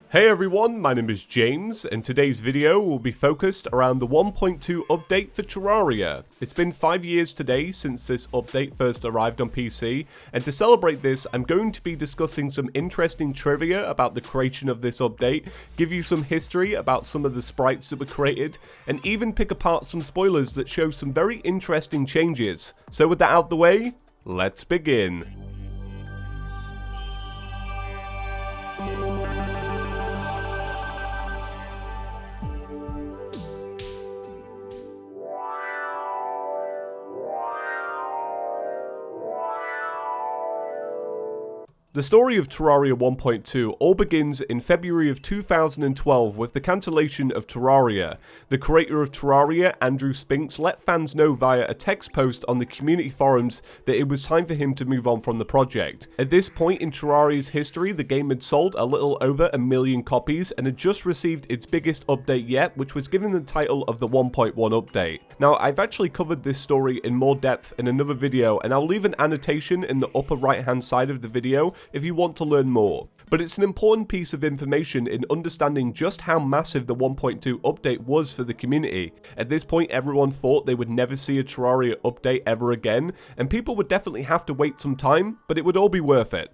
Hey everyone, my name is James, and today's video will be focused around the 1.2 update for Terraria. It's been 5 years today since this update first arrived on PC, and to celebrate this, I'm going to be discussing some interesting trivia about the creation of this update, give you some history about some of the sprites that were created, and even pick apart some spoilers that show some very interesting changes. So with that out the way, let's begin. The story of Terraria 1.2 all begins in February of 2012 with the cancellation of Terraria. The creator of Terraria, Andrew Spinks, let fans know via a text post on the community forums that it was time for him to move on from the project. At this point in Terraria's history, the game had sold a little over 1 million copies and had just received its biggest update yet, which was given the title of the 1.1 update. Now, I've actually covered this story in more depth in another video, and I'll leave an annotation in the upper right hand side of the video if you want to learn more. But it's an important piece of information in understanding just how massive the 1.2 update was for the community. At this point, everyone thought they would never see a Terraria update ever again, and people would definitely have to wait some time, but it would all be worth it.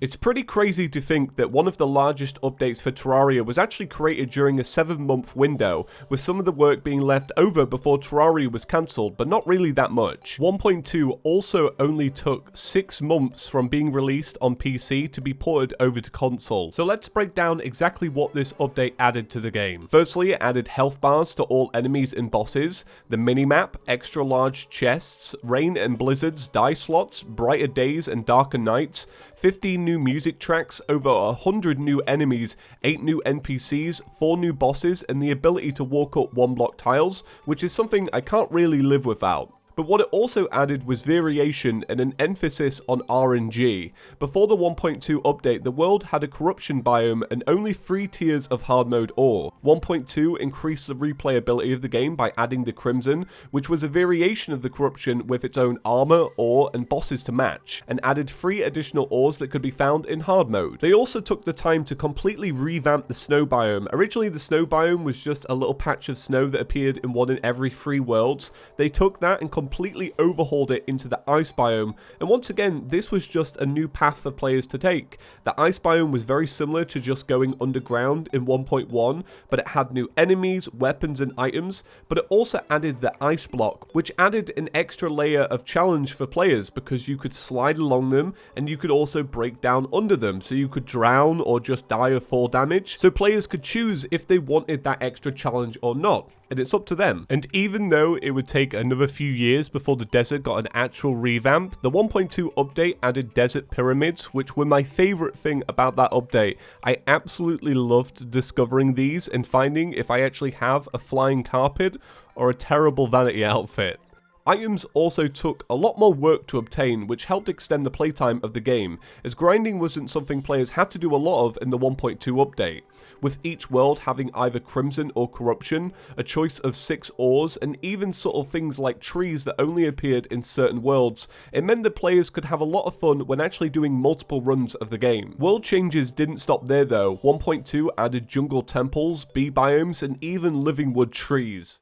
It's pretty crazy to think that one of the largest updates for Terraria was actually created during a 7-month window, with some of the work being left over before Terraria was cancelled, but not really that much. 1.2 also only took 6 months from being released on PC to be ported over to console. So let's break down exactly what this update added to the game. Firstly, it added health bars to all enemies and bosses, the minimap, extra large chests, rain and blizzards, die slots, brighter days and darker nights, 15 new music tracks, over 100 new enemies, 8 new NPCs, 4 new bosses, and the ability to walk up 1-block tiles, which is something I can't really live without. But what it also added was variation and an emphasis on RNG. Before the 1.2 update, the world had a corruption biome and only 3 tiers of hard mode ore. 1.2 increased the replayability of the game by adding the Crimson, which was a variation of the corruption with its own armor, ore, and bosses to match, and added 3 additional ores that could be found in hard mode. They also took the time to completely revamp the snow biome. Originally, the snow biome was just a little patch of snow that appeared in 1 in every 3 worlds. They took that and completely overhauled it into the ice biome, and once again this was just a new path for players to take. The ice biome was very similar to just going underground in 1.1, but it had new enemies, weapons and items, but it also added the ice block, which added an extra layer of challenge for players because you could slide along them and you could also break down under them, so you could drown or just die of fall damage, so players could choose if they wanted that extra challenge or not. And it's up to them. And even though it would take another few years before the desert got an actual revamp, the 1.2 update added desert pyramids, which were my favorite thing about that update. I absolutely loved discovering these and finding if I actually have a flying carpet or a terrible vanity outfit. Items also took a lot more work to obtain, which helped extend the playtime of the game, as grinding wasn't something players had to do a lot of in the 1.2 update. With each world having either Crimson or Corruption, a choice of 6 ores, and even subtle things like trees that only appeared in certain worlds, it meant that players could have a lot of fun when actually doing multiple runs of the game. World changes didn't stop there though. 1.2 added jungle temples, bee biomes, and even living wood trees.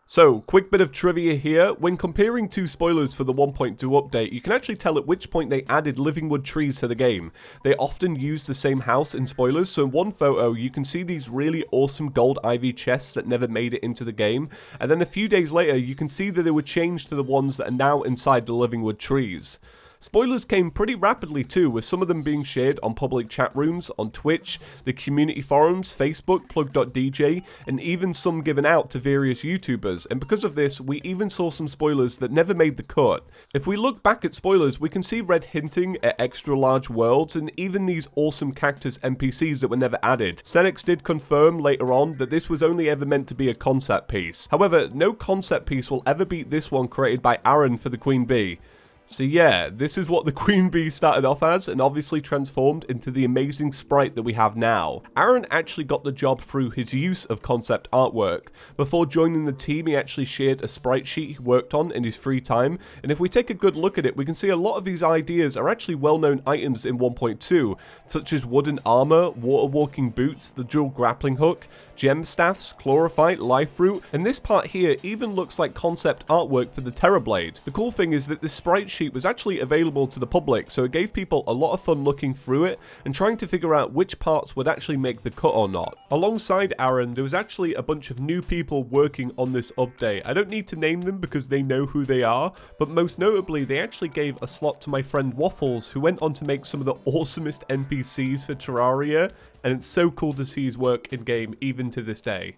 So, quick bit of trivia here. When comparing 2 spoilers for the 1.2 update, you can actually tell at which point they added living wood trees to the game. They often use the same house in spoilers, so in one photo you can see these really awesome gold ivy chests that never made it into the game, and then a few days later you can see that they were changed to the ones that are now inside the living wood trees. Spoilers came pretty rapidly too, with some of them being shared on public chat rooms, on Twitch, the community forums, Facebook, plug.dj, and even some given out to various YouTubers, and because of this, we even saw some spoilers that never made the cut. If we look back at spoilers, we can see Red hinting at extra large worlds, and even these awesome cactus NPCs that were never added. Cenx did confirm later on that this was only ever meant to be a concept piece. However, no concept piece will ever beat this one created by Aaron for the Queen Bee. So yeah, this is what the Queen Bee started off as, and obviously transformed into the amazing sprite that we have now. Aaron actually got the job through his use of concept artwork. Before joining the team, he actually shared a sprite sheet he worked on in his free time, and if we take a good look at it, we can see a lot of these ideas are actually well-known items in 1.2, such as wooden armor, water walking boots, the dual grappling hook, gem staffs, chlorophyte, life fruit, and this part here even looks like concept artwork for the Terrorblade. The cool thing is that this sprite sheet was actually available to the public, so it gave people a lot of fun looking through it and trying to figure out which parts would actually make the cut or not. Alongside Aaron, there was actually a bunch of new people working on this update. I don't need to name them because they know who they are, but most notably they actually gave a slot to my friend Waffles, who went on to make some of the awesomest NPCs for Terraria, and it's so cool to see his work in game even to this day.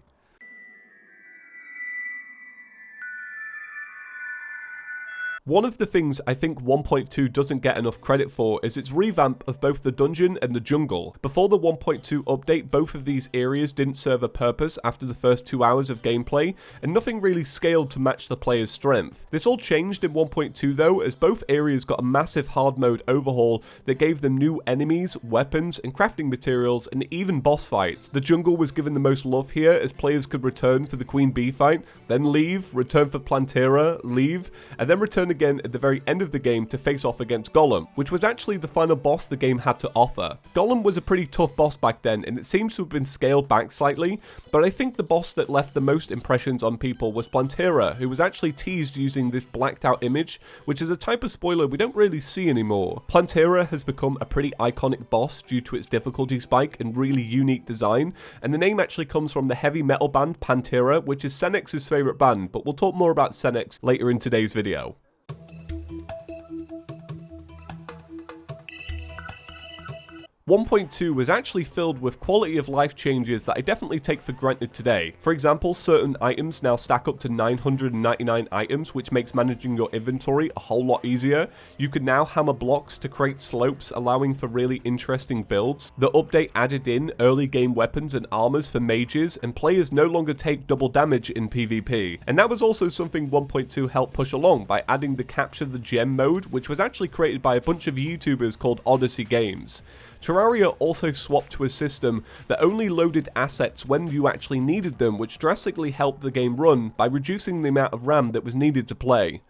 One of the things I think 1.2 doesn't get enough credit for is its revamp of both the dungeon and the jungle. Before the 1.2 update, both of these areas didn't serve a purpose after the first 2 hours of gameplay, and nothing really scaled to match the player's strength. This all changed in 1.2 though, as both areas got a massive hard mode overhaul that gave them new enemies, weapons, and crafting materials, and even boss fights. The jungle was given the most love here, as players could return for the Queen Bee fight, then leave, return for Plantera, leave, and then return again at the very end of the game to face off against Golem, which was actually the final boss the game had to offer. Golem was a pretty tough boss back then, and it seems to have been scaled back slightly, but I think the boss that left the most impressions on people was Plantera, who was actually teased using this blacked out image, which is a type of spoiler we don't really see anymore. Plantera has become a pretty iconic boss due to its difficulty spike and really unique design, and the name actually comes from the heavy metal band Pantera, which is Cenx's favourite band, but we'll talk more about Cenx later in today's video. 1.2 was actually filled with quality of life changes that I definitely take for granted today. For example, certain items now stack up to 999 items, which makes managing your inventory a whole lot easier. You can now hammer blocks to create slopes, allowing for really interesting builds. The update added in early game weapons and armors for mages, and players no longer take double damage in PvP. And that was also something 1.2 helped push along by adding the Capture the Gem mode, which was actually created by a bunch of YouTubers called Odyssey Games. Terraria also swapped to a system that only loaded assets when you actually needed them, which drastically helped the game run by reducing the amount of RAM that was needed to play.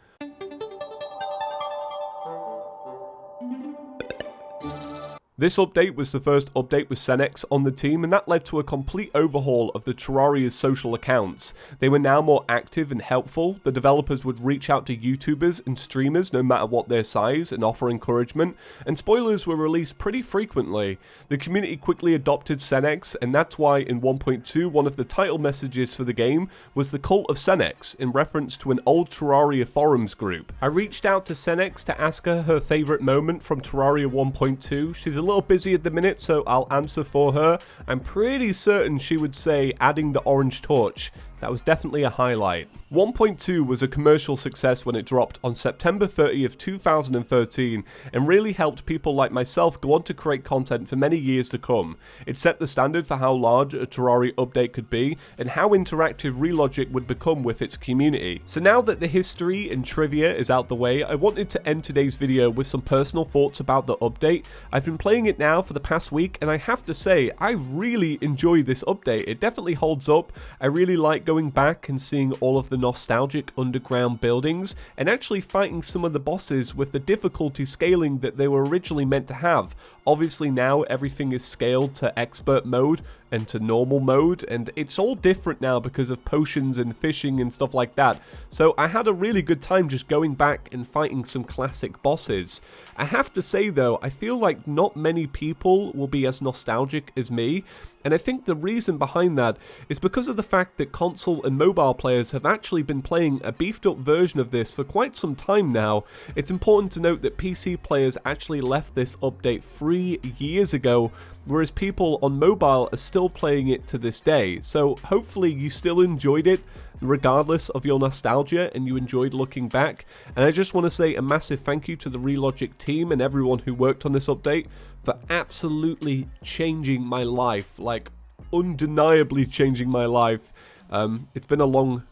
This update was the first update with Cenx on the team, and that led to a complete overhaul of the Terraria's social accounts. They were now more active and helpful. The developers would reach out to YouTubers and streamers no matter what their size and offer encouragement, and spoilers were released pretty frequently. The community quickly adopted Cenx, and that's why in 1.2 one of the title messages for the game was the Cult of Cenx, in reference to an old Terraria forums group. I reached out to Cenx to ask her favourite moment from Terraria 1.2. She's a little busy at the minute, so I'll answer for her. I'm pretty certain she would say adding the orange torch. That was definitely a highlight. 1.2 was a commercial success when it dropped on September 30th, 2013, and really helped people like myself go on to create content for many years to come. It set the standard for how large a Terraria update could be, and how interactive Relogic would become with its community. So now that the history and trivia is out the way, I wanted to end today's video with some personal thoughts about the update. I've been playing it now for the past week, and I have to say, I really enjoy this update. It definitely holds up. I really like going back and seeing all of the nostalgic underground buildings and actually fighting some of the bosses with the difficulty scaling that they were originally meant to have. Obviously now everything is scaled to expert mode and to normal mode, and it's all different now because of potions and fishing and stuff like that. So I had a really good time just going back and fighting some classic bosses. I have to say though, I feel like not many people will be as nostalgic as me, and I think the reason behind that is because of the fact that console and mobile players have actually been playing a beefed up version of this for quite some time now. It's important to note that PC players actually left this update 3 years ago, whereas people on mobile are still playing it to this day. So hopefully you still enjoyed it regardless of your nostalgia and you enjoyed looking back. And I just want to say a massive thank you to the Relogic team and everyone who worked on this update for absolutely changing my life, like undeniably changing my life. It's been a long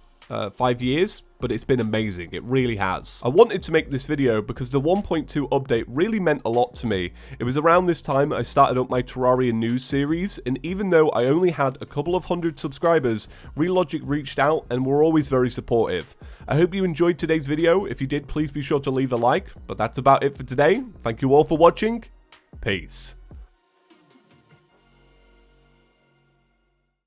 5 years, but it's been amazing. It really has. I wanted to make this video because the 1.2 update really meant a lot to me. It was around this time I started up my Terraria news series, and even though I only had a couple of hundred subscribers, Relogic reached out and were always very supportive. I hope you enjoyed today's video. If you did, please be sure to leave a like, but that's about it for today. Thank you all for watching. Peace.